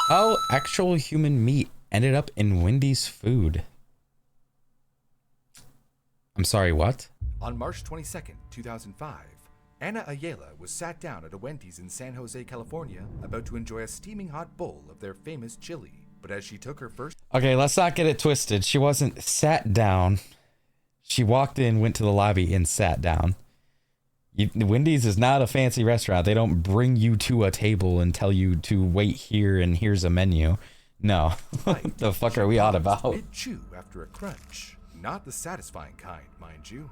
How actual human meat ended up in Wendy's food. I'm sorry, what? On March 22nd, 2005, Ana Ayala was sat down at a Wendy's in San Jose, California, about to enjoy a steaming hot bowl of their famous chili. But as she took her first... Okay, let's not get it twisted. She wasn't sat down. She walked in, went to the lobby, and sat down. Wendy's is not a fancy restaurant. They don't bring you to a table and tell you to wait here and here's a menu. No. What the fuck are we on about? Mid-chew after a crunch. Not the satisfying kind, mind you.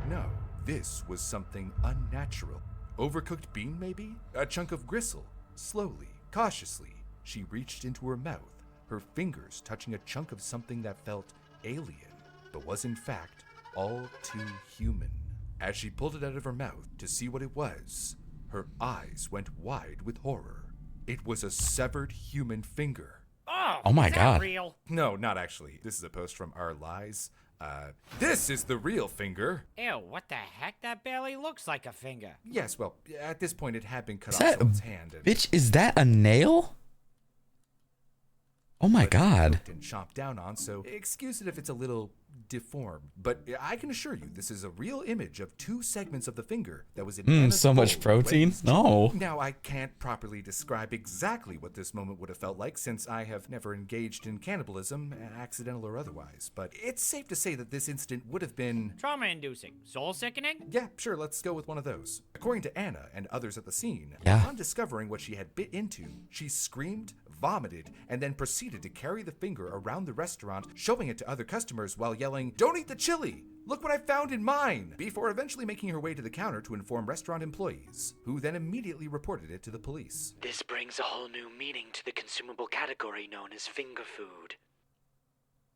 No, this was something unnatural. Overcooked bean, maybe? A chunk of gristle. Slowly, cautiously, she reached into her mouth, her fingers touching a chunk of something that felt alien, but was in fact all too human. As she pulled it out of her mouth to see what it was, her eyes went wide with horror. It was a severed human finger. Oh my God. Real? No, not actually. This is a post from Our Lies. This is the real finger. Ew, what the heck? That barely looks like a finger. Yes, well, at this point it had been cut Is off that, someone's hand. And bitch, is that a nail? Oh my God. and chomped down on, so excuse it if it's a little deformed. But I can assure you, this is a real image of two segments of the finger that was in Anna's So much bowl protein? raised. No. Now, I can't properly describe exactly what this moment would have felt like since I have never engaged in cannibalism, accidental or otherwise. But it's safe to say that this incident would have been... Trauma-inducing. Soul-sickening? Yeah, sure, let's go with one of those. According to Anna and others at the scene, Yeah. upon discovering what she had bit into, she screamed, vomited, and then proceeded to carry the finger around the restaurant, showing it to other customers while yelling, "Don't eat the chili! Look what I found in mine!" Before eventually making her way to the counter to inform restaurant employees, who then immediately reported it to the police. This brings a whole new meaning to the consumable category known as finger food.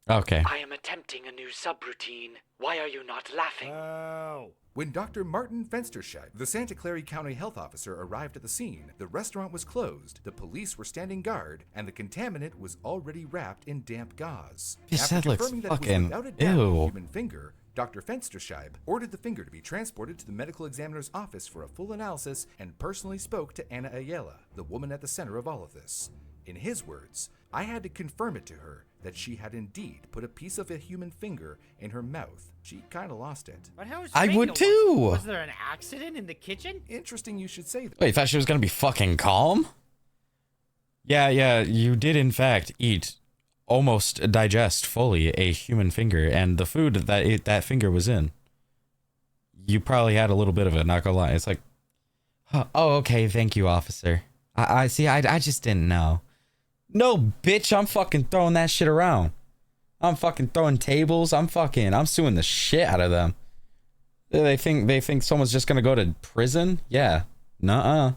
Okay. I am attempting a new subroutine. Why are you not laughing? Oh. When Dr. Martin Fensterscheid, the Santa Clara County health officer, arrived at the scene, the restaurant was closed, the police were standing guard, and the contaminant was already wrapped in damp gauze. This After head looks confirming that it was fucking without a doubt a ew. human finger, Dr. Fensterscheid ordered the finger to be transported to the medical examiner's office for a full analysis and personally spoke to Ana Ayala, the woman at the center of all of this. In his words, "I had to confirm it to her that she had indeed put a piece of a human finger in her mouth. She kinda lost it." But whose I finger would was too. it? Was there an accident in the kitchen? Interesting you should say that. Wait, you thought she was gonna be fucking calm? Yeah, you did in fact eat, almost digest fully, a human finger, and the food that finger was in. You probably had a little bit of it, not gonna lie. It's like, oh, okay, thank you, officer. I see, I just didn't know. No, bitch, I'm fucking throwing that shit around. I'm fucking throwing tables. I'm suing the shit out of them. They think someone's just gonna go to prison? Yeah. Nuh-uh.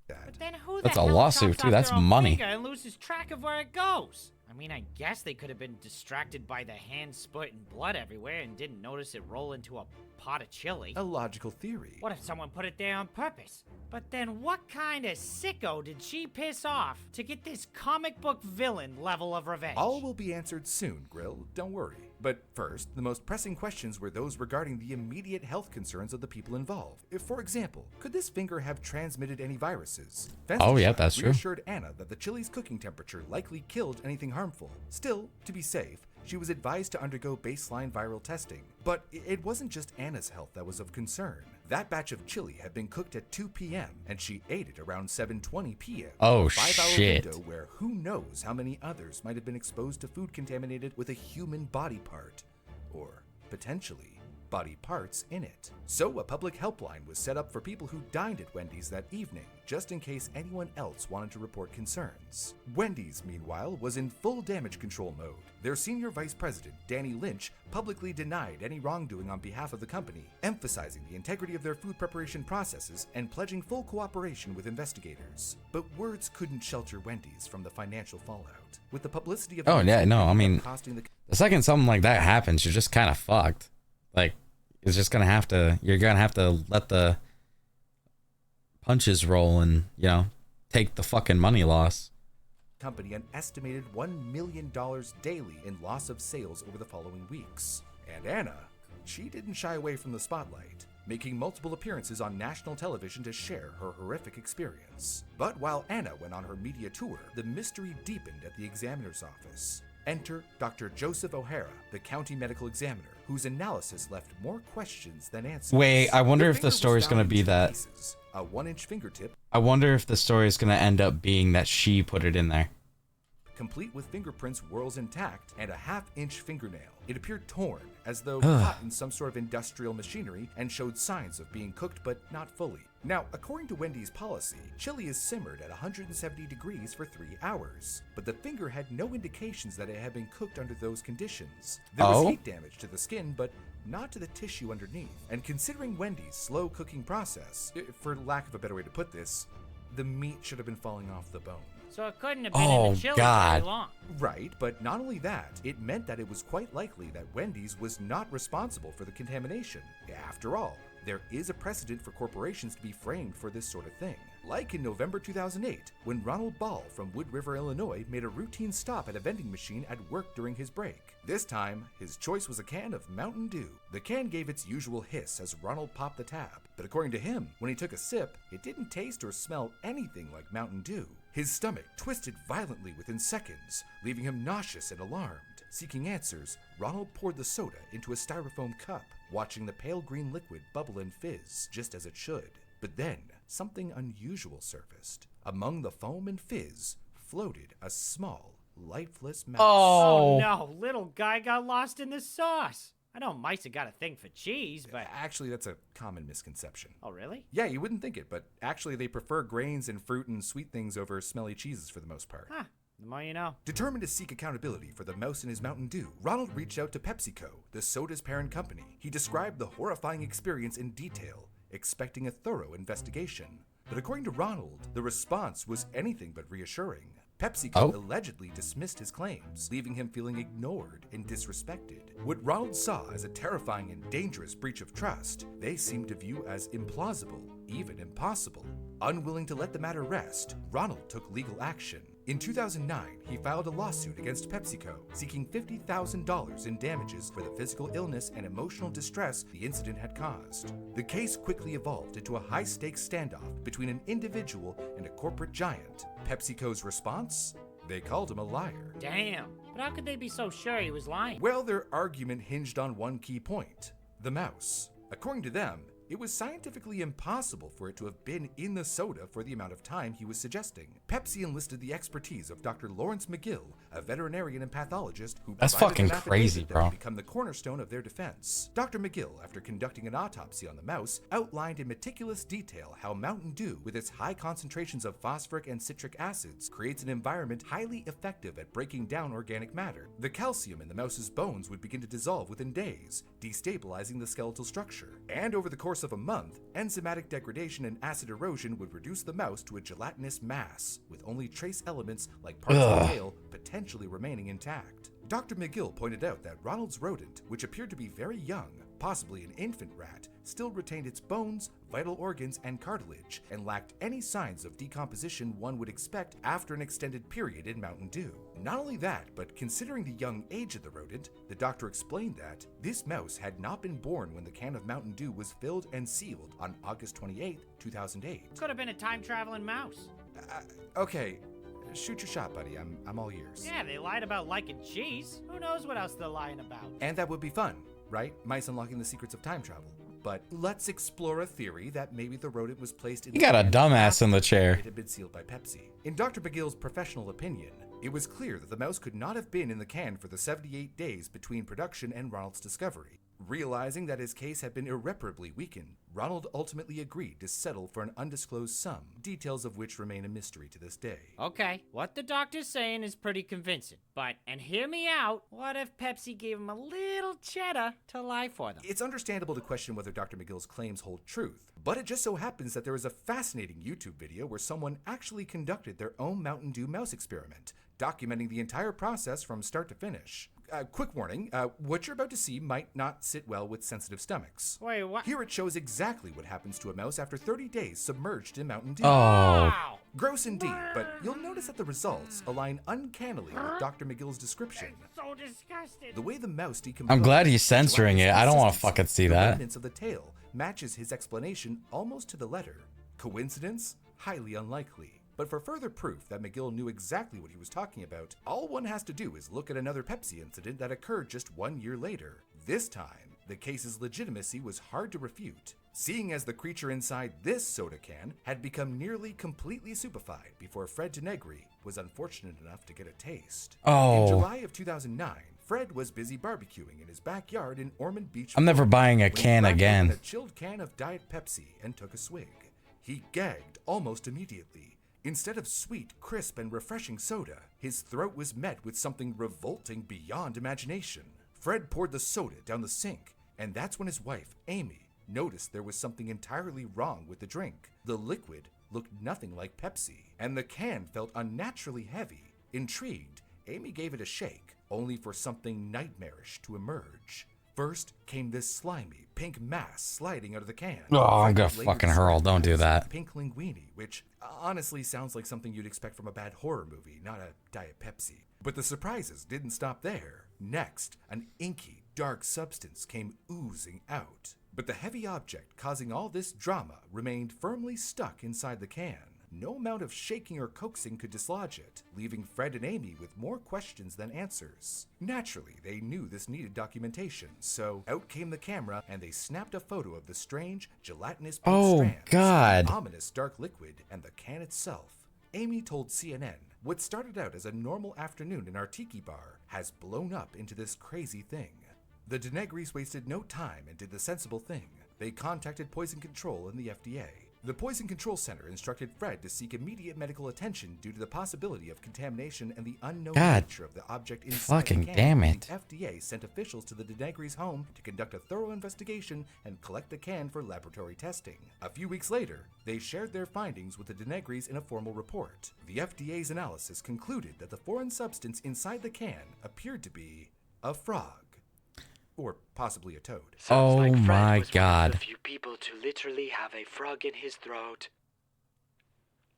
But then who That's the a hell lawsuit, chops too. off That's their own money. finger and loses track of where it goes? I mean, I guess they could have been distracted by the hand spurting blood everywhere and didn't notice it roll into a pot of chili. A logical theory. What if someone put it there on purpose? But then what kind of sicko did she piss off to get this comic book villain level of revenge? All will be answered soon, Grill. Don't worry. But first, the most pressing questions were those regarding the immediate health concerns of the people involved. If, for example, could this finger have transmitted any viruses? Oh, yeah, that's true. reassured Anna that the chili's cooking temperature likely killed anything harmful. Still, to be safe, she was advised to undergo baseline viral testing. But it wasn't just Anna's health that was of concern. That batch of chili had been cooked at 2 p.m. and she ate it around 7:20 p.m. Oh, a 5-hour shit. window where who knows how many others might have been exposed to food contaminated with a human body part. Or, potentially, body parts in it. So a public helpline was set up for people who dined at Wendy's that evening, just in case anyone else wanted to report concerns. Wendy's, meanwhile, was in full damage control mode. Their senior vice president, Danny Lynch, publicly denied any wrongdoing on behalf of the company, emphasizing the integrity of their food preparation processes and pledging full cooperation with investigators. But words couldn't shelter Wendy's from the financial fallout. With the publicity of Oh, yeah, no, I mean, costing the second something like that happens, you're just kind of fucked. Like, you're gonna have to let the punches roll and, take the fucking money loss. company an estimated $1 million daily in loss of sales over the following weeks. And Anna, she didn't shy away from the spotlight. making multiple appearances on national television to share her horrific experience. But while Anna went on her media tour, the mystery deepened at the examiner's office. Enter Dr. Joseph O'Hara, the county medical examiner, whose analysis left more questions than answers. Wait, I wonder if the finger was story's found gonna in be two that. pieces, a 1-inch fingertip, I wonder if the story is gonna end up being that she put it in there. complete with fingerprints whorls intact, and a 1/2-inch fingernail. It appeared torn, as though caught in some sort of industrial machinery, and showed signs of being cooked but not fully. Now, according to Wendy's policy, chili is simmered at 170 degrees for 3 hours, but the finger had no indications that it had been cooked under those conditions. There was heat damage to the skin, but not to the tissue underneath. And considering Wendy's slow cooking process, for lack of a better way to put this, the meat should have been falling off the bone. So it couldn't have been in the chili very long. Right, but not only that, it meant that it was quite likely that Wendy's was not responsible for the contamination. After all, there is a precedent for corporations to be framed for this sort of thing. Like in November 2008, when Ronald Ball from Wood River, Illinois made a routine stop at a vending machine at work during his break. This time, his choice was a can of Mountain Dew. The can gave its usual hiss as Ronald popped the tab, but according to him, when he took a sip, it didn't taste or smell anything like Mountain Dew. His stomach twisted violently within seconds, leaving him nauseous and alarmed. Seeking answers, Ronald poured the soda into a styrofoam cup, watching the pale green liquid bubble and fizz, just as it should. But then, something unusual surfaced. Among the foam and fizz floated a small, lifeless mouse. Oh no, little guy got lost in the sauce. I know mice have got a thing for cheese, but... Actually, that's a common misconception. Oh, really? Yeah, you wouldn't think it, but actually they prefer grains and fruit and sweet things over smelly cheeses for the most part. Huh. The more you know. Determined to seek accountability for the mouse in his Mountain Dew, Ronald reached out to PepsiCo, the soda's parent company. He described the horrifying experience in detail, expecting a thorough investigation. But according to Ronald, the response was anything but reassuring. PepsiCo allegedly dismissed his claims, leaving him feeling ignored and disrespected. What Ronald saw as a terrifying and dangerous breach of trust, they seemed to view as implausible, even impossible. Unwilling to let the matter rest, Ronald took legal action. In 2009, he filed a lawsuit against PepsiCo, seeking $50,000 in damages for the physical illness and emotional distress the incident had caused. The case quickly evolved into a high-stakes standoff between an individual and a corporate giant. PepsiCo's response? They called him a liar. Damn. But how could they be so sure he was lying? Well, their argument hinged on one key point: the mouse. According to them, it was scientifically impossible for it to have been in the soda for the amount of time he was suggesting. Pepsi enlisted the expertise of Dr. Lawrence McGill, a veterinarian and pathologist who That's provided fucking an affidavit crazy, that bro. would become the cornerstone of their defense. Dr. McGill, after conducting an autopsy on the mouse, outlined in meticulous detail how Mountain Dew, with its high concentrations of phosphoric and citric acids, creates an environment highly effective at breaking down organic matter. The calcium in the mouse's bones would begin to dissolve within days, destabilizing the skeletal structure. And over the course of a month, enzymatic degradation and acid erosion would reduce the mouse to a gelatinous mass, with only trace elements like parts of the tail potentially remaining intact. Dr. McGill pointed out that Ronald's rodent, which appeared to be very young, possibly an infant rat, still retained its bones, vital organs, and cartilage, and lacked any signs of decomposition one would expect after an extended period in Mountain Dew. Not only that, but considering the young age of the rodent, the doctor explained that this mouse had not been born when the can of Mountain Dew was filled and sealed on August 28, 2008. Could have been a time-traveling mouse. Okay, shoot your shot, buddy. I'm all ears. Yeah, they lied about liking cheese. Who knows what else they're lying about? And that would be fun, right? Mice unlocking the secrets of time travel. But let's explore a theory that maybe the rodent was placed in You got a dumbass in the chair. It had been sealed by Pepsi. In Dr. McGill's professional opinion, it was clear that the mouse could not have been in the can for the 78 days between production and Ronald's discovery. Realizing that his case had been irreparably weakened, Ronald ultimately agreed to settle for an undisclosed sum, details of which remain a mystery to this day. Okay, what the doctor's saying is pretty convincing. But, and hear me out, what if Pepsi gave him a little cheddar to lie for them? It's understandable to question whether Dr. McGill's claims hold truth, but it just so happens that there is a fascinating YouTube video where someone actually conducted their own Mountain Dew mouse experiment, documenting the entire process from start to finish. quick warning, what you're about to see might not sit well with sensitive stomachs. Wait, what? Here it shows exactly what happens to a mouse after 30 days submerged in Mountain Dew. Oh. Wow. Gross indeed, but you'll notice that the results align uncannily with Dr. McGill's description. So disgusting. The way the mouse decomposes... I'm glad he's censoring it. I don't want to fucking see the that. remnants of the tail matches his explanation almost to the letter. Coincidence? Highly unlikely. But for further proof that McGill knew exactly what he was talking about, all one has to do is look at another Pepsi incident that occurred just 1 year later. This time, the case's legitimacy was hard to refute, seeing as the creature inside this soda can had become nearly completely stupefied before Fred Denegri was unfortunate enough to get a taste. Oh. In July of 2009, Fred was busy barbecuing in his backyard in Ormond Beach. I'm never buying a when he can cracked again. open a chilled can of Diet Pepsi and took a swig. He gagged almost immediately. Instead of sweet, crisp, and refreshing soda, his throat was met with something revolting beyond imagination. Fred poured the soda down the sink, and that's when his wife, Amy, noticed there was something entirely wrong with the drink. The liquid looked nothing like Pepsi, and the can felt unnaturally heavy. Intrigued, Amy gave it a shake, only for something nightmarish to emerge. First came this slimy, pink mass sliding out of the can. Oh, I'm gonna Later fucking hurl. Don't do that. Pink linguine, which honestly sounds like something you'd expect from a bad horror movie, not a Diet Pepsi. But the surprises didn't stop there. Next, an inky, dark substance came oozing out. But the heavy object causing all this drama remained firmly stuck inside the can. No amount of shaking or coaxing could dislodge it, leaving Fred and Amy with more questions than answers. Naturally, they knew this needed documentation, so out came the camera and they snapped a photo of the strange, gelatinous pink Oh, strands, God. the ominous dark liquid, and the can itself. Amy told CNN, what started out as a normal afternoon in our tiki bar has blown up into this crazy thing. The Denegris wasted no time and did the sensible thing. They contacted Poison Control and the FDA. The Poison Control Center instructed Fred to seek immediate medical attention due to the possibility of contamination and the unknown nature of the object inside fucking the can. damn it. The FDA sent officials to the Denegris' home to conduct a thorough investigation and collect the can for laboratory testing. A few weeks later, they shared their findings with the Denegris in a formal report. The FDA's analysis concluded that the foreign substance inside the can appeared to be a frog. Or possibly a toad. Sounds Oh like Fred my was God. one of the few people to literally have a frog in his throat.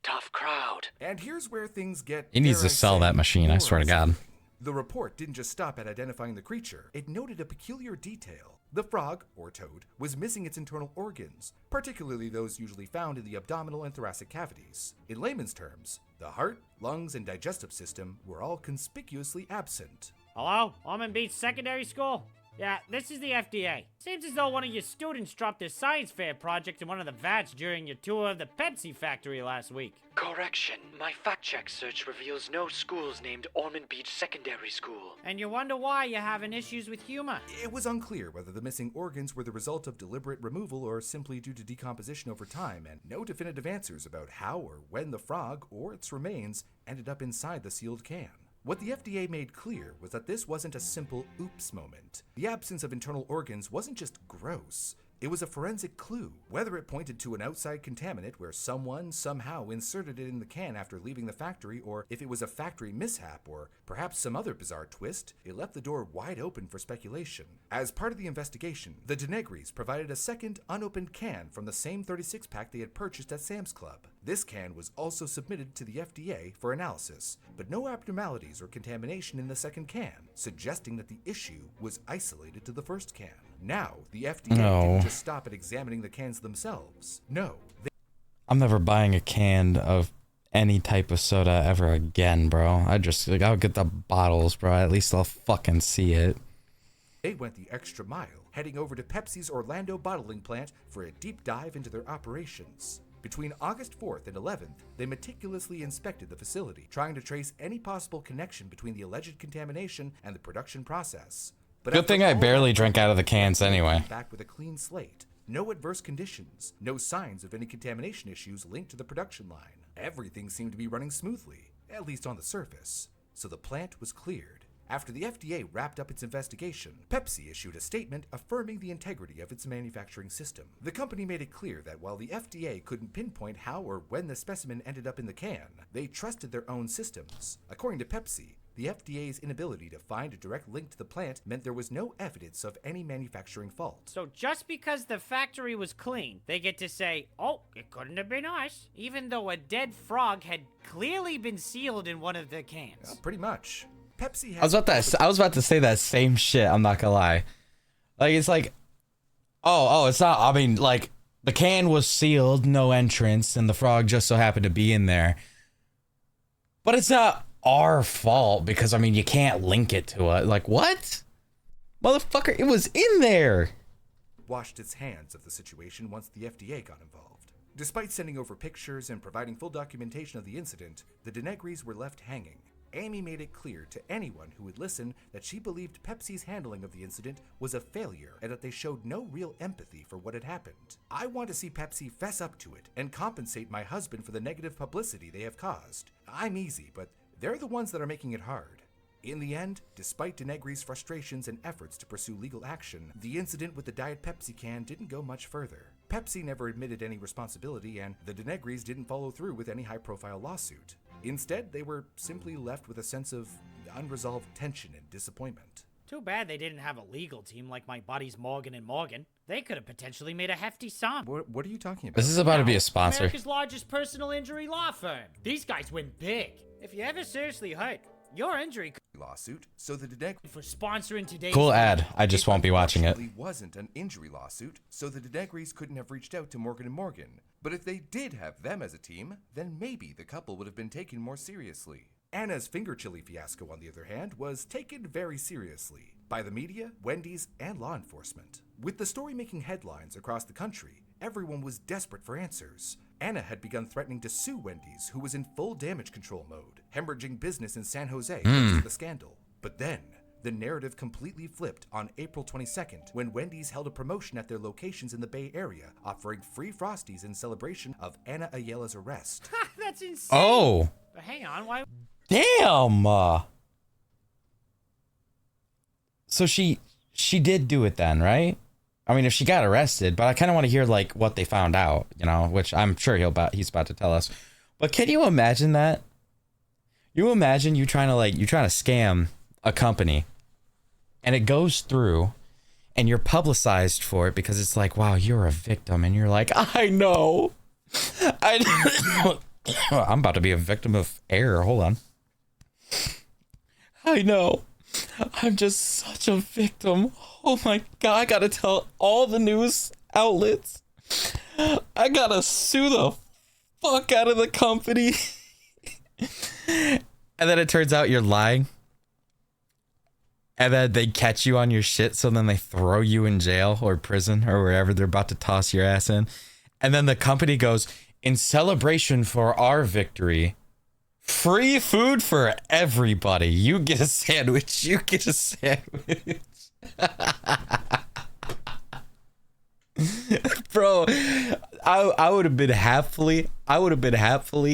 Tough crowd. And here's where things get... He needs dare to I sell say, that machine, I more swear to God. unsettling. The report didn't just stop at identifying the creature. It noted a peculiar detail. The frog, or toad, was missing its internal organs, particularly those usually found in the abdominal and thoracic cavities. In layman's terms, the heart, lungs, and digestive system were all conspicuously absent. Hello? Ormond Beach Secondary School? Yeah, this is the FDA. Seems as though one of your students dropped their science fair project in one of the vats during your tour of the Pepsi factory last week. Correction. My fact check search reveals no schools named Ormond Beach Secondary School. And you wonder why you're having issues with humor. It was unclear whether the missing organs were the result of deliberate removal or simply due to decomposition over time, and no definitive answers about how or when the frog or its remains ended up inside the sealed can. What the FDA made clear was that this wasn't a simple oops moment. The absence of internal organs wasn't just gross. It was a forensic clue, whether it pointed to an outside contaminant where someone somehow inserted it in the can after leaving the factory, or if it was a factory mishap, or perhaps some other bizarre twist, it left the door wide open for speculation. As part of the investigation, the Denegris provided a second, unopened can from the same 36-pack they had purchased at Sam's Club. This can was also submitted to the FDA for analysis, but no abnormalities or contamination in the second can, suggesting that the issue was isolated to the first can. Now, the FDA didn't just stop at examining the cans themselves. No, I'm never buying a can of any type of soda ever again, bro. I'll get the bottles, bro. At least I'll fucking see it. they went the extra mile, heading over to Pepsi's Orlando bottling plant for a deep dive into their operations. Between August 4th and 11th, they meticulously inspected the facility, trying to trace any possible connection between the alleged contamination and the production process. But Good after thing I all barely that, drink out of the cans anyway. back with a clean slate. No adverse conditions, no signs of any contamination issues linked to the production line. Everything seemed to be running smoothly, at least on the surface. So the plant was cleared. After the FDA wrapped up its investigation, Pepsi issued a statement affirming the integrity of its manufacturing system. The company made it clear that while the FDA couldn't pinpoint how or when the specimen ended up in the can, they trusted their own systems. According to Pepsi, the FDA's inability to find a direct link to the plant meant there was no evidence of any manufacturing fault. So just because the factory was clean, they get to say, oh, it couldn't have been us, even though a dead frog had clearly been sealed in one of the cans. Pretty much. Pepsi I was about to say that same shit, I'm not gonna lie. Like, it's like, it's not, I mean, like, the can was sealed, no entrance, and the frog just so happened to be in there. But it's not our fault because, I mean, you can't link it to it. Like, what? Motherfucker, it was in there. washed its hands of the situation once the FDA got involved. Despite sending over pictures and providing full documentation of the incident, the Denegris were left hanging. Amy made it clear to anyone who would listen that she believed Pepsi's handling of the incident was a failure and that they showed no real empathy for what had happened. I want to see Pepsi fess up to it and compensate my husband for the negative publicity they have caused. I'm easy, but they're the ones that are making it hard. In the end, despite Denegri's frustrations and efforts to pursue legal action, the incident with the Diet Pepsi can didn't go much further. Pepsi never admitted any responsibility, and the Denegris didn't follow through with any high-profile lawsuit. Instead, they were simply left with a sense of unresolved tension and disappointment. Too bad they didn't have a legal team like my buddies Morgan and Morgan. They could have potentially made a hefty sum. What are you talking about? This is about to be a sponsor. America's largest personal injury law firm. These guys win big. If you ever seriously hurt, your injury lawsuit, so the Denegris for sponsoring today's Cool ad. I just won't be watching it. It wasn't an injury lawsuit, so the Denegris couldn't have reached out to Morgan & Morgan. But if they did have them as a team, then maybe the couple would have been taken more seriously. Anna's finger chili fiasco, on the other hand, was taken very seriously by the media, Wendy's, and law enforcement. With the story making headlines across the country, everyone was desperate for answers. Anna had begun threatening to sue Wendy's, who was in full damage control mode, hemorrhaging business in San Jose thanks to the scandal. But then, the narrative completely flipped on April 22nd when Wendy's held a promotion at their locations in the Bay Area, offering free Frosties in celebration of Anna Ayala's arrest. That's insane. Oh. But hang on, why? Damn. So she did do it then, right? I mean, if she got arrested, but I kind of want to hear like what they found out, you know, which I'm sure he's about to tell us. But can you imagine that? You imagine you trying to scam a company and it goes through and you're publicized for it because it's like, wow, you're a victim. And you're like, I know. I'm about to be a victim of error. Hold on. I know. I'm just such a victim. Oh my God, I gotta tell all the news outlets. I gotta sue the fuck out of the company. And then it turns out you're lying. And then they catch you on your shit, so then they throw you in jail or prison or wherever they're about to toss your ass in. And then the company goes, in celebration for our victory, free food for everybody. You get a sandwich. You get a sandwich. Bro, I would have been happily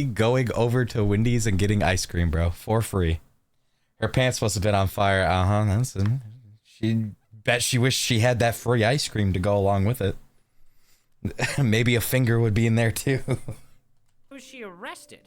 going over to Wendy's and getting ice cream, bro, for free. Her pants must have been on fire. She wished she had that free ice cream to go along with it. Maybe a finger would be in there too. Was she arrested?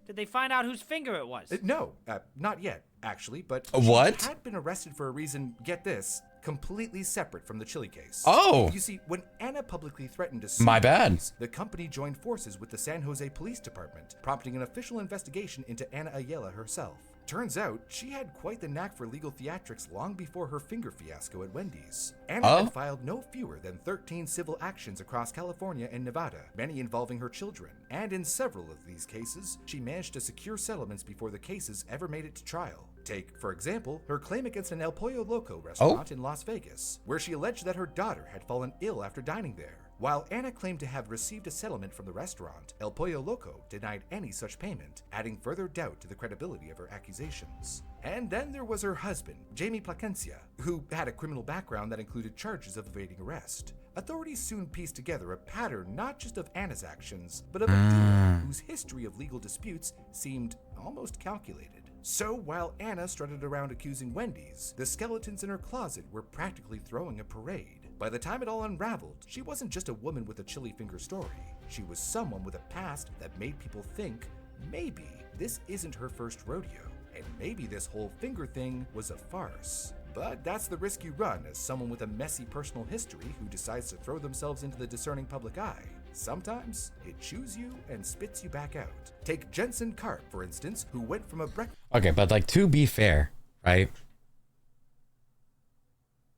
Did they find out whose finger it was? No, not yet, actually, but what? She had been arrested for a reason, get this, completely separate from the chili case. Oh! You see, when Anna publicly threatened to sue My bad. Wendy's, the company joined forces with the San Jose Police Department, prompting an official investigation into Anna Ayala herself. Turns out, she had quite the knack for legal theatrics long before her finger fiasco at Wendy's. Anna had filed no fewer than 13 civil actions across California and Nevada, many involving her children. And in several of these cases, she managed to secure settlements before the cases ever made it to trial. Take, for example, her claim against an El Pollo Loco restaurant in Las Vegas, where she alleged that her daughter had fallen ill after dining there. While Anna claimed to have received a settlement from the restaurant, El Pollo Loco denied any such payment, adding further doubt to the credibility of her accusations. And then there was her husband, Jamie Placencia, who had a criminal background that included charges of evading arrest. Authorities soon pieced together a pattern not just of Anna's actions, but of a duo whose history of legal disputes seemed almost calculated. So while Anna strutted around accusing Wendy's, the skeletons in her closet were practically throwing a parade. By the time it all unraveled, she wasn't just a woman with a chili finger story. She was someone with a past that made people think maybe this isn't her first rodeo. and maybe this whole finger thing was a farce. But that's the risk you run as someone with a messy personal history who decides to throw themselves into the discerning public eye. Sometimes it chews you and spits you back out. Take Jensen Karp, for instance, who went from a breakfast... Okay, but like, to be fair, right?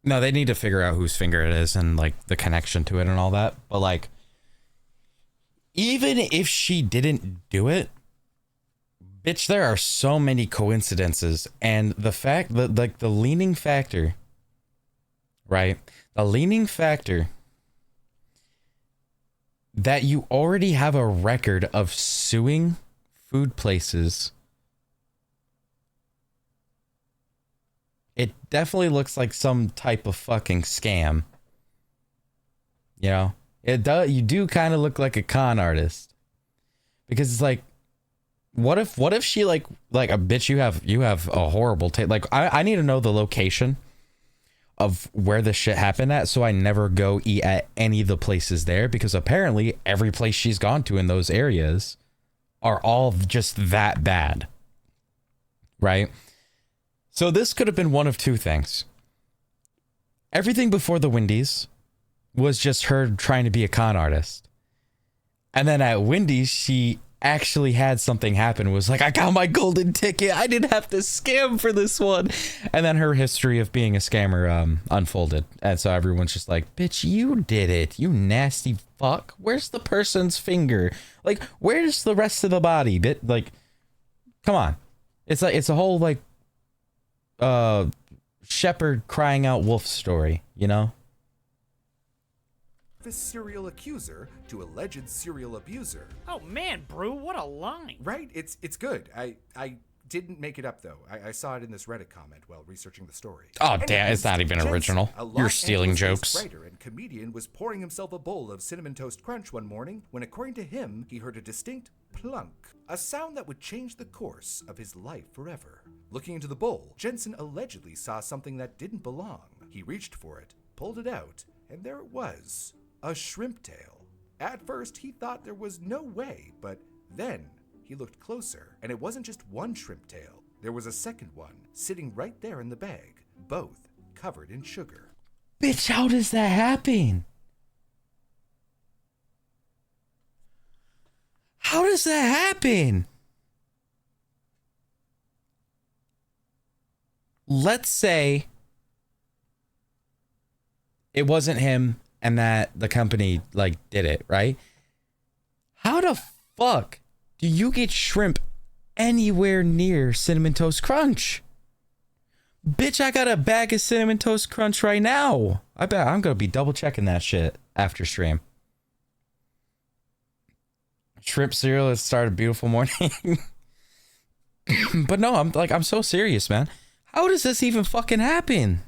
No, they need to figure out whose finger it is and like the connection to it and all that. But like, even if she didn't do it, bitch, there are so many coincidences. And the fact that like the leaning factor, right? The leaning factor that you already have a record of suing food places. It definitely looks like some type of fucking scam. You know, it does. You do kind of look like a con artist, because it's like, what if she like a bitch? You have a horrible taste. Like, I need to know the location of where this shit happened at, so I never go eat at any of the places there, because apparently every place she's gone to in those areas are all just that bad, right? So this could have been one of two things. Everything before the Wendy's was just her trying to be a con artist, and then at Wendy's she actually had something happen, was like, I got my golden ticket, I didn't have to scam for this one. And then her history of being a scammer unfolded, and so everyone's just like, bitch, you did it, you nasty fuck. Where's the person's finger? Like, where's the rest of the body? Like, come on. It's like, it's a whole like shepherd crying out wolf story, you know? Serial accuser to alleged serial abuser. Oh man, Brew, what a line. Right? It's good. I didn't make it up though. I saw it in this Reddit comment while researching the story. Oh damn, it's not even original. You're stealing jokes. Writer and comedian was pouring himself a bowl of Cinnamon Toast Crunch one morning when, according to him, he heard a distinct plunk, a sound that would change the course of his life forever. Looking into the bowl, Jensen allegedly saw something that didn't belong. He reached for it, pulled it out, and there it was. A shrimp tail. At first, he thought there was no way, but then he looked closer, and it wasn't just one shrimp tail. There was a second one, sitting right there in the bag, both covered in sugar. Bitch, how does that happen? How does that happen? Let's say it wasn't him and that the company like did it, right? How the fuck do you get shrimp anywhere near Cinnamon Toast Crunch? Bitch, I got a bag of Cinnamon Toast Crunch right now. I bet I'm gonna be double checking that shit after stream. Shrimp cereal has started a beautiful morning. But no, I'm so serious, man. How does this even fucking happen?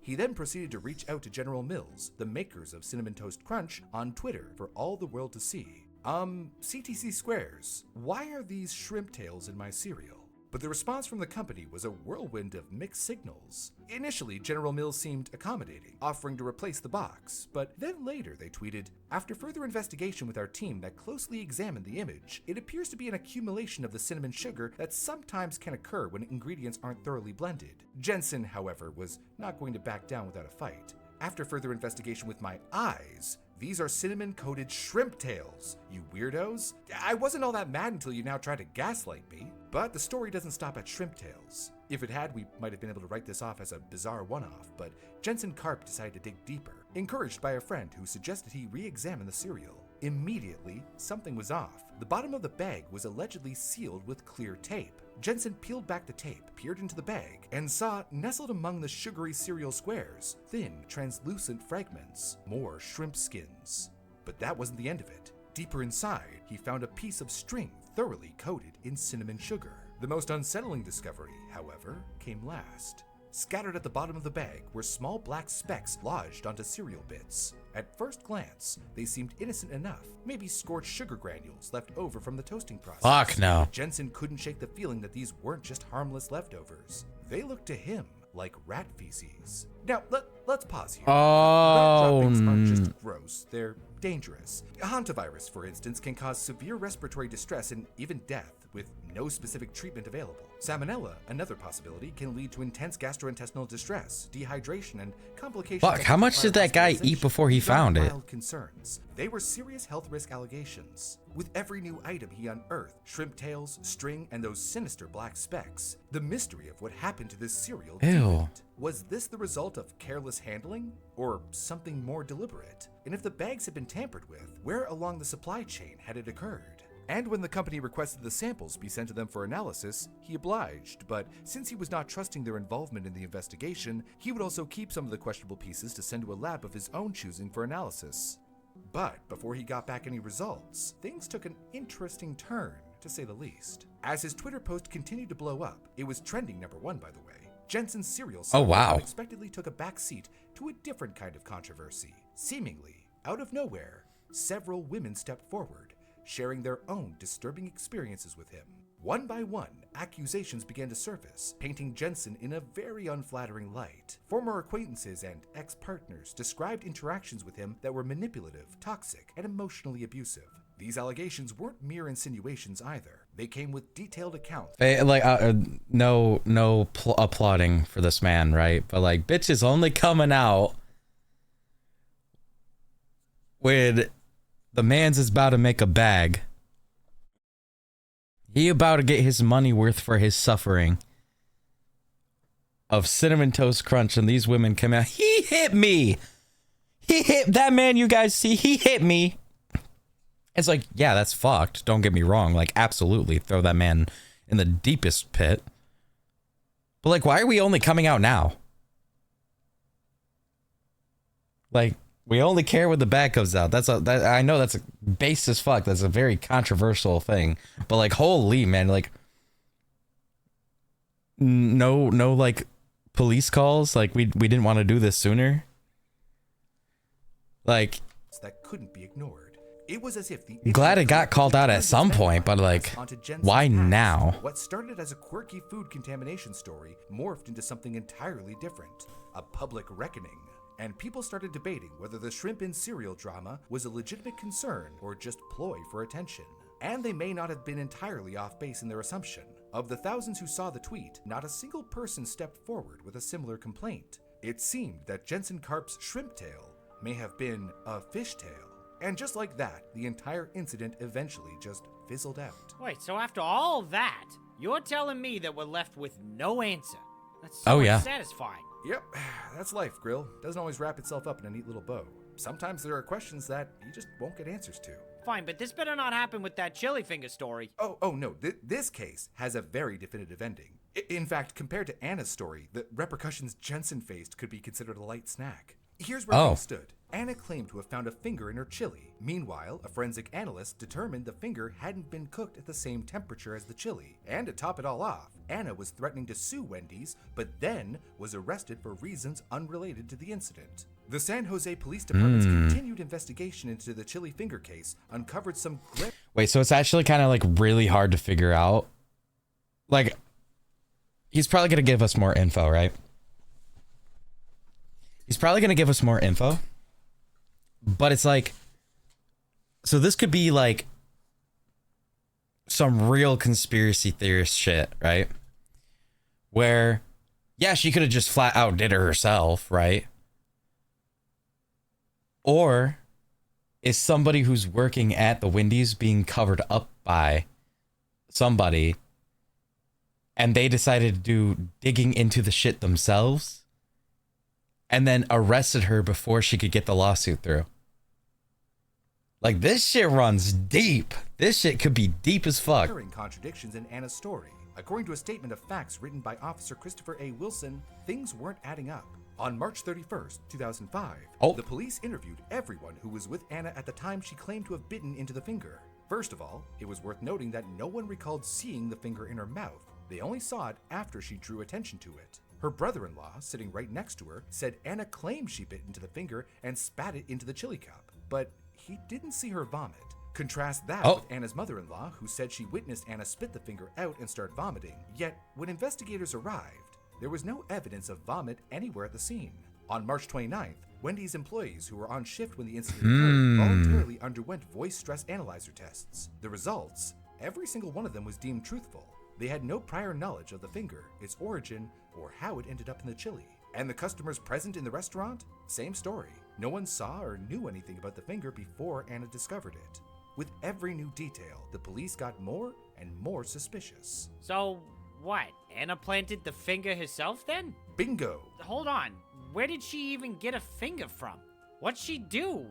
He then proceeded to reach out to General Mills, the makers of Cinnamon Toast Crunch, on Twitter for all the world to see. CTC Squares, why are these shrimp tails in my cereal? But the response from the company was a whirlwind of mixed signals. Initially, General Mills seemed accommodating, offering to replace the box, but then later they tweeted, after further investigation with our team that closely examined the image, it appears to be an accumulation of the cinnamon sugar that sometimes can occur when ingredients aren't thoroughly blended. Jensen, however, was not going to back down without a fight. After further investigation with my eyes, these are cinnamon-coated shrimp tails, you weirdos. I wasn't all that mad until you now try to gaslight me. But the story doesn't stop at shrimp tails. If it had, we might have been able to write this off as a bizarre one-off, but Jensen Karp decided to dig deeper, encouraged by a friend who suggested he re-examine the cereal. Immediately, something was off. The bottom of the bag was allegedly sealed with clear tape. Jensen peeled back the tape, peered into the bag, and saw, nestled among the sugary cereal squares, thin, translucent fragments, more shrimp skins. But that wasn't the end of it. Deeper inside, he found a piece of string thoroughly coated in cinnamon sugar. The most unsettling discovery, however, came last. Scattered at the bottom of the bag were small black specks lodged onto cereal bits. At first glance, they seemed innocent enough, maybe scorched sugar granules left over from the toasting process. Fuck no. Jensen couldn't shake the feeling that these weren't just harmless leftovers. They looked to him like rat feces. Now, Let's pause here. Oh, Rat droppings aren't just gross, they're dangerous. Hantavirus, for instance, can cause severe respiratory distress and even death, with no specific treatment available. Salmonella, another possibility, can lead to intense gastrointestinal distress, dehydration, and complications. Fuck, how much did that guy eat before he found it? Concerns. They were serious health risk allegations. With every new item he unearthed, shrimp tails, string, and those sinister black specks, the mystery of what happened to this cereal deepened. Was this the result of careless handling, or something more deliberate? And if the bags had been tampered with, where along the supply chain had it occurred? And when the company requested the samples be sent to them for analysis, he obliged, but since he was not trusting their involvement in the investigation, he would also keep some of the questionable pieces to send to a lab of his own choosing for analysis. But before he got back any results, things took an interesting turn, to say the least. As his Twitter post continued to blow up, it was trending #1, by the way. Jensen's cereal unexpectedly took a back seat to a different kind of controversy. Seemingly, out of nowhere, several women stepped forward, sharing their own disturbing experiences with him. One by one, accusations began to surface, painting Jensen in a very unflattering light. Former acquaintances and ex-partners described interactions with him that were manipulative, toxic, and emotionally abusive. These allegations weren't mere insinuations either. They came with detailed accounts. No applauding for this man, right? But like, bitch is only coming out when the man's is about to make a bag. He about to get his money worth for his suffering of Cinnamon Toast Crunch, and these women come out. He hit me. He hit that man. You guys see? He hit me. It's like, yeah, that's fucked. Don't get me wrong. Like, absolutely, throw that man in the deepest pit. But like, why are we only coming out now? Like, we only care when the bag comes out. I know that's base as fuck. That's a very controversial thing. But like, holy man, like, no, like, police calls. Like, we didn't want to do this sooner. Like, that couldn't be ignored. It was as if the glad it got called out at some point, but like, why now? What started as a quirky food contamination story morphed into something entirely different, a public reckoning. And people started debating whether the shrimp in cereal drama was a legitimate concern or just ploy for attention. And they may not have been entirely off base in their assumption. Of the thousands who saw the tweet, not a single person stepped forward with a similar complaint. It seemed that Jensen Karp's shrimp tail may have been a fish tail. And just like that, the entire incident eventually just fizzled out. Wait, so after all that, you're telling me that we're left with no answer? That's so unsatisfying. Yep, that's life, Grill. Doesn't always wrap itself up in a neat little bow. Sometimes there are questions that you just won't get answers to. Fine, but this better not happen with that chili finger story. Oh no, this case has a very definitive ending. In fact, compared to Anna's story, the repercussions Jensen faced could be considered a light snack. Here's where things stood. Anna claimed to have found a finger in her chili. Meanwhile, a forensic analyst determined the finger hadn't been cooked at the same temperature as the chili. And to top it all off, Anna was threatening to sue Wendy's, but then was arrested for reasons unrelated to the incident. The San Jose Police Department's continued investigation into the chili finger case uncovered some... Wait, so it's actually kind of like really hard to figure out? Like, he's probably going to give us more info, right? He's probably going to give us more info. But it's like, so this could be like some real conspiracy theorist shit, right? Where, yeah, she could have just flat out did it herself, right? Or is somebody who's working at the Wendy's being covered up by somebody and they decided to do digging into the shit themselves and then arrested her before she could get the lawsuit through? Like, this shit runs deep. This shit could be deep as fuck. Contradictions in Anna's story. According to a statement of facts written by Officer Christopher A. Wilson, things weren't adding up. On March 31st, 2005, the police interviewed everyone who was with Anna at the time she claimed to have bitten into the finger. First of all, it was worth noting that no one recalled seeing the finger in her mouth. They only saw it after she drew attention to it. Her brother-in-law, sitting right next to her, said Anna claimed she bit into the finger and spat it into the chili cup, but he didn't see her vomit. Contrast that with Anna's mother-in-law, who said she witnessed Anna spit the finger out and start vomiting. Yet, when investigators arrived, there was no evidence of vomit anywhere at the scene. On March 29th, Wendy's employees who were on shift when the incident occurred voluntarily underwent voice stress analyzer tests. The results, every single one of them was deemed truthful. They had no prior knowledge of the finger, its origin, or how it ended up in the chili. And the customers present in the restaurant? Same story. No one saw or knew anything about the finger before Anna discovered it. With every new detail, the police got more and more suspicious. So, what? Anna planted the finger herself then? Bingo! Hold on. Where did she even get a finger from? What'd she do?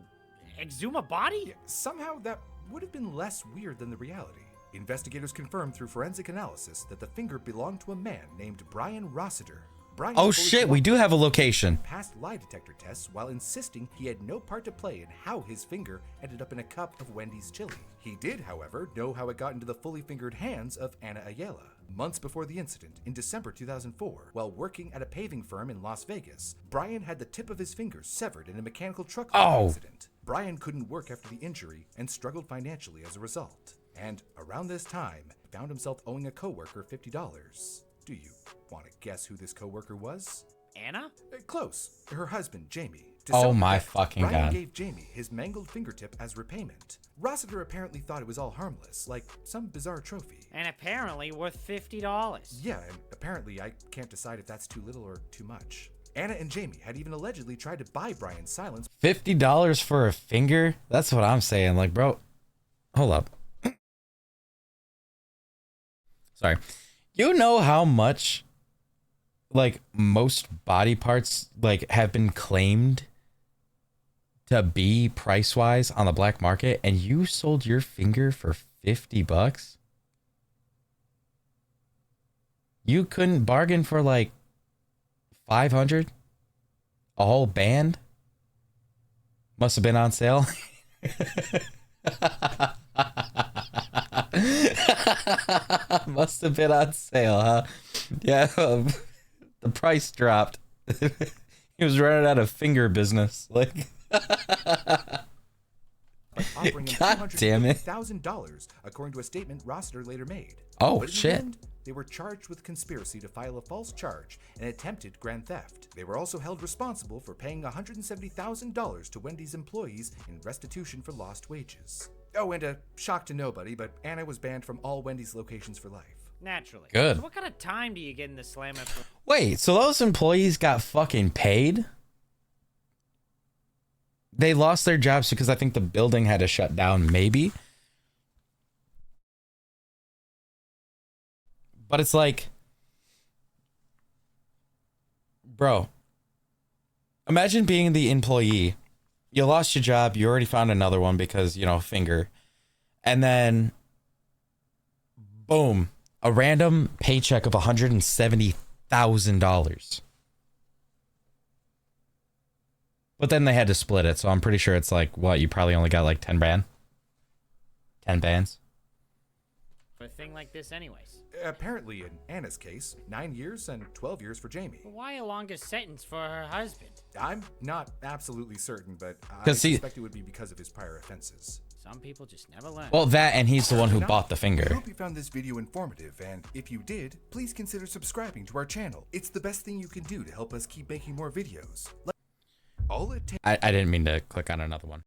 Exhume a body? Yeah, somehow that would have been less weird than the reality. Investigators confirmed through forensic analysis that the finger belonged to a man named Brian Rossiter. Brian Oh shit, we do have a location. Passed lie detector tests while insisting he had no part to play in how his finger ended up in a cup of Wendy's chili. He did, however, know how it got into the fully fingered hands of Anna Ayala. Months before the incident, in December 2004, while working at a paving firm in Las Vegas, Brian had the tip of his finger severed in a mechanical truck accident. Brian couldn't work after the injury and struggled financially as a result. And around this time, found himself owing a coworker $50. Do you want to guess who this coworker was? Anna? Close. Her husband, Jamie. Oh my fucking Brian god. gave Jamie his mangled fingertip as repayment. Rossiter apparently thought it was all harmless, like some bizarre trophy. And apparently worth $50. Yeah, and apparently I can't decide if that's too little or too much. Anna and Jamie had even allegedly tried to buy Brian's silence. $50 for a finger? That's what I'm saying. Like, bro, hold up. Sorry. You know how much, like, most body parts, like, have been claimed to be price-wise on the black market, and you sold your finger for $50? You couldn't bargain for, like, 500? A whole band? Must have been on sale. Must have been on sale, huh? Yeah, the price dropped. He was running out of finger business. Like, Offering him God damn it. $250,000, according to a statement Rossiter later made. Oh, But in the shit. end, they were charged with conspiracy to file a false charge and attempted grand theft. They were also held responsible for paying $170,000 to Wendy's employees in restitution for lost wages. Oh, and a shock to nobody, but Anna was banned from all Wendy's locations for life. Naturally. Good. So what kind of time do you get in the slammer for? Wait, so those employees got fucking paid? They lost their jobs because I think the building had to shut down, maybe? But it's like, bro, imagine being the employee. You lost your job. You already found another one because, you know, finger. And then, boom, a random paycheck of $170,000. But then they had to split it. So I'm pretty sure it's like, what, you probably only got like 10 band? 10 bands? For a thing like this anyways. Apparently, in Anna's case, 9 years and 12 years for Jamie. But why a longer sentence for her husband? I'm not absolutely certain, but I 'Cause he- suspect it would be because of his prior offenses. Some people just never learn. Well, that and he's the one who bought the I finger. hope you found this video informative, and if you did, please consider subscribing to our channel. It's the best thing you can do to help us keep making more videos. All it takes I didn't mean to click on another one.